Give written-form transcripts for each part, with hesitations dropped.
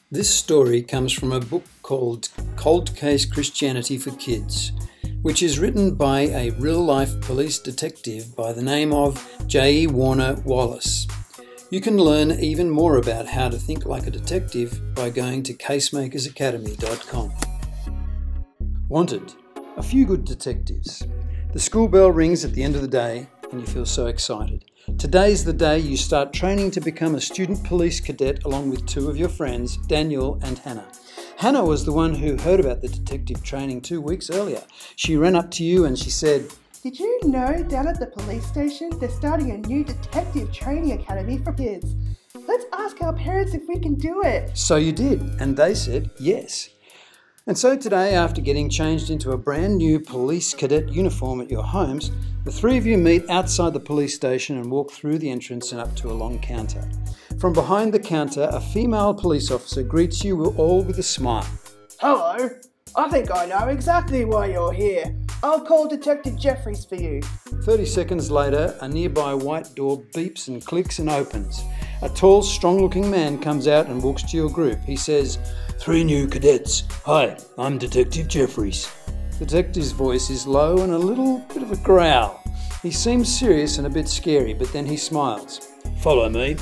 This story comes from a book called Cold Case Christianity for Kids, which is written by a real-life police detective by the name of J. Warner Wallace. You can learn even more about how to think like a detective by going to casemakersacademy.com. Wanted, a few good detectives. The school bell rings at the end of the day and you feel so excited. Today's the day you start training to become a student police cadet along with two of your friends, Daniel and Hannah. Hannah was the one who heard about the detective training 2 weeks earlier. She ran up to you and she said, "Did you know down at the police station they're starting a new detective training academy for kids? Let's ask our parents if we can do it." So you did, and they said yes. And so today, after getting changed into a brand new police cadet uniform at your homes, the three of you meet outside the police station and walk through the entrance and up to a long counter. From behind the counter, a female police officer greets you all with a smile. "Hello, I think I know exactly why you're here. I'll call Detective Jeffries for you." 30 seconds later, a nearby white door beeps and clicks and opens. A tall, strong-looking man comes out and walks to your group. He says, "3 new cadets. Hi, I'm Detective Jeffries." The detective's voice is low and a little bit of a growl. He seems serious and a bit scary, but then he smiles. "Follow me."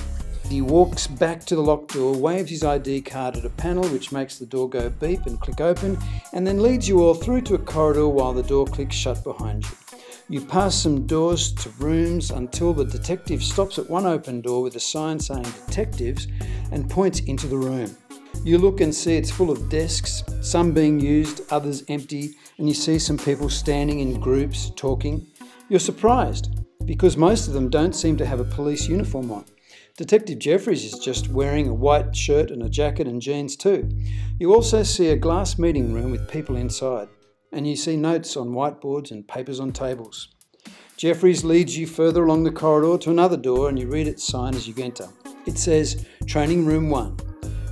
He walks back to the locked door, waves his ID card at a panel which makes the door go beep and click open, and then leads you all through to a corridor while the door clicks shut behind you. You pass some doors to rooms until the detective stops at one open door with a sign saying detectives and points into the room. You look and see it's full of desks, some being used, others empty, and you see some people standing in groups talking. You're surprised because most of them don't seem to have a police uniform on. Detective Jeffries is just wearing a white shirt and a jacket and jeans too. You also see a glass meeting room with people inside, and you see notes on whiteboards and papers on tables. Jeffries leads you further along the corridor to another door and you read its sign as you enter. It says, Training Room 1.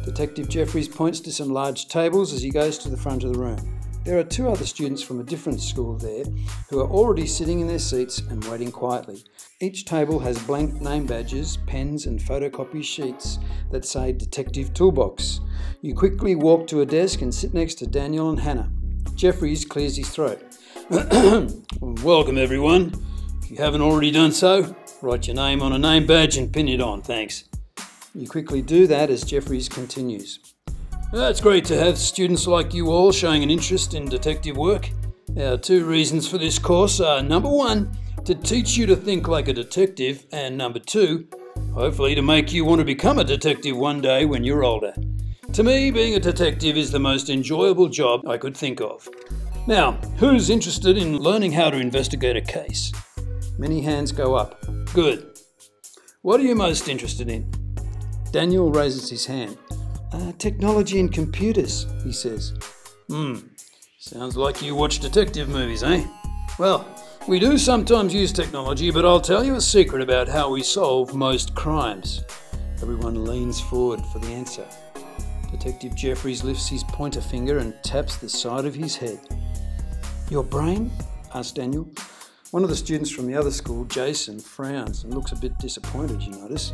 Detective Jeffries points to some large tables as he goes to the front of the room. There are 2 other students from a different school there who are already sitting in their seats and waiting quietly. Each table has blank name badges, pens and photocopy sheets that say Detective Toolbox. You quickly walk to a desk and sit next to Daniel and Hannah. Jeffries clears his throat. "Welcome everyone. If you haven't already done so, write your name on a name badge and pin it on, thanks." You quickly do that as Jeffries continues. "It's great to have students like you all showing an interest in detective work. Our 2 reasons for this course are number 1, to teach you to think like a detective, and number 2, hopefully to make you want to become a detective one day when you're older. To me, being a detective is the most enjoyable job I could think of. Now, who's interested in learning how to investigate a case?" Many hands go up. Good. What are you most interested in? Daniel raises his hand. Technology and computers, he says. Sounds like you watch detective movies, eh? Well, we do sometimes use technology, but I'll tell you a secret about how we solve most crimes. Everyone leans forward for the answer. Detective Jeffries lifts his pointer finger and taps the side of his head. "Your brain?" asks Daniel. One of the students from the other school, Jason, frowns and looks a bit disappointed, you notice.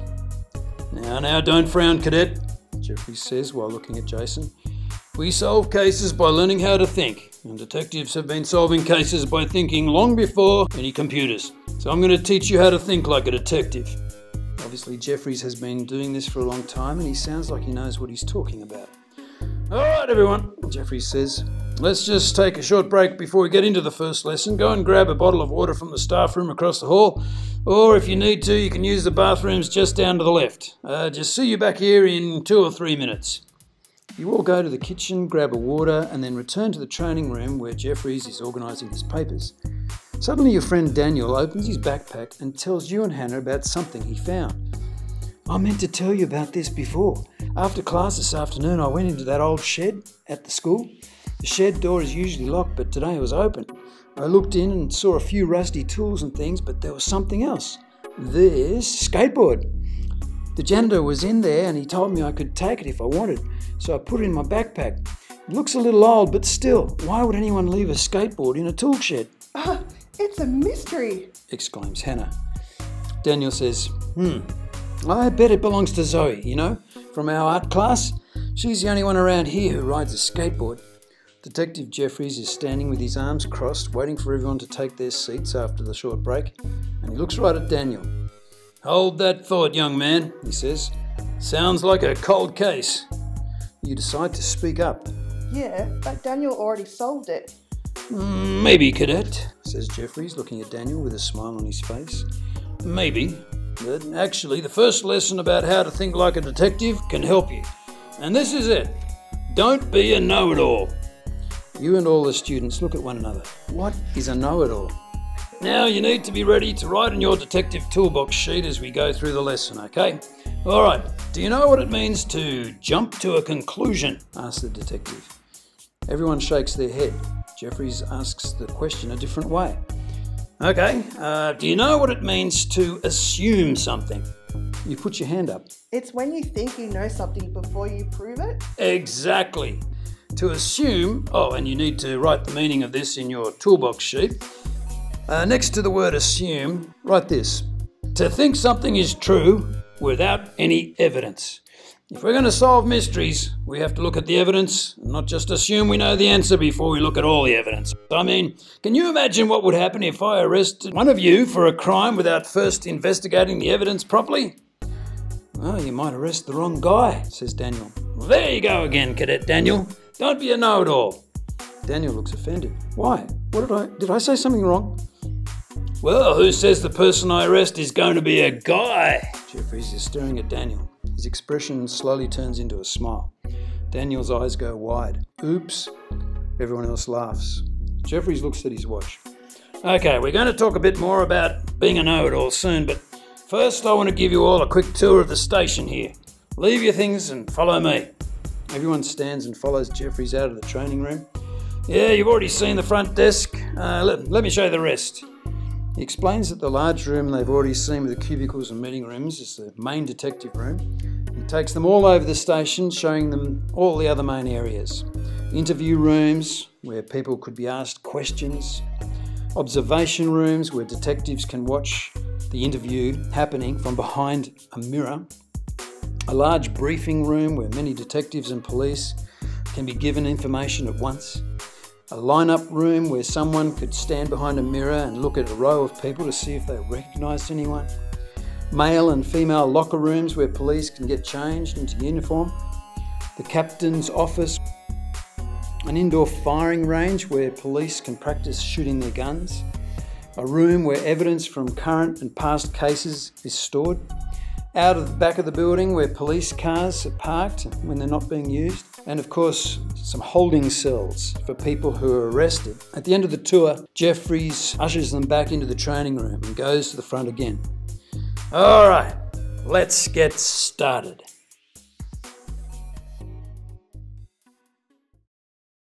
Now, don't frown, cadet," Jeffries says while looking at Jason. "We solve cases by learning how to think, and detectives have been solving cases by thinking long before any computers. So I'm going to teach you how to think like a detective." Obviously, Jeffries has been doing this for a long time and he sounds like he knows what he's talking about. "All right, everyone," Jeffries says. "Let's just take a short break before we get into the first lesson. Go and grab a bottle of water from the staff room across the hall. Or if you need to, you can use the bathrooms just down to the left. Just see you back here in 2 or 3 minutes." You all go to the kitchen, grab a water, and then return to the training room where Jeffries is organising his papers. Suddenly your friend Daniel opens his backpack and tells you and Hannah about something he found. "I meant to tell you about this before. After class this afternoon, I went into that old shed at the school. The shed door is usually locked, but today it was open. I looked in and saw a few rusty tools and things, but there was something else. This skateboard. The janitor was in there and he told me I could take it if I wanted, so I put it in my backpack. It looks a little old, but still, why would anyone leave a skateboard in a tool shed?" It's a mystery, exclaims Hannah. Daniel says, I bet it belongs to Zoe, from our art class. She's the only one around here who rides a skateboard. Detective Jeffries is standing with his arms crossed, waiting for everyone to take their seats after the short break, and he looks right at Daniel. "Hold that thought, young man," he says. "Sounds like a cold case." You decide to speak up. Yeah, but Daniel already solved it. "Maybe, cadet," says Jeffries, looking at Daniel with a smile on his face. "Maybe. But actually, the first lesson about how to think like a detective can help you. And this is it. Don't be a know-it-all." You and all the students look at one another. What is a know-it-all? Now you need to be ready to write in your detective toolbox sheet as we go through the lesson, okay? All right, do you know what it means to jump to a conclusion? Asks the detective. Everyone shakes their head. Jeffries asks the question a different way. Okay, do you know what it means to assume something? You put your hand up. It's when you think you know something before you prove it. Exactly. To assume, and you need to write the meaning of this in your toolbox sheet. Next to the word assume, write this. To think something is true without any evidence. If we're going to solve mysteries, we have to look at the evidence and not just assume we know the answer before we look at all the evidence. I mean, can you imagine what would happen if I arrested one of you for a crime without first investigating the evidence properly? Well, you might arrest the wrong guy, says Daniel. Well, there you go again, Cadet Daniel. Don't be a know-it-all. Daniel looks offended. Why? Did I say something wrong? Well, who says the person I arrest is going to be a guy? Jeffries is staring at Daniel. His expression slowly turns into a smile. Daniel's eyes go wide. Oops. Everyone else laughs. Jeffries looks at his watch. Okay, we're going to talk a bit more about being a know-it-all soon, but first I want to give you all a quick tour of the station here. Leave your things and follow me. Everyone stands and follows Jeffries out of the training room. Yeah, you've already seen the front desk. Let me show you the rest. He explains that the large room they've already seen with the cubicles and meeting rooms is the main detective room. He takes them all over the station, showing them all the other main areas. Interview rooms, where people could be asked questions. Observation rooms, where detectives can watch the interview happening from behind a mirror. A large briefing room where many detectives and police can be given information at once. A line-up room where someone could stand behind a mirror and look at a row of people to see if they recognised anyone. Male and female locker rooms where police can get changed into uniform. The captain's office. An indoor firing range where police can practice shooting their guns. A room where evidence from current and past cases is stored. Out of the back of the building where police cars are parked when they're not being used. And of course, some holding cells for people who are arrested. At the end of the tour, Jeffries ushers them back into the training room and goes to the front again. All right, let's get started.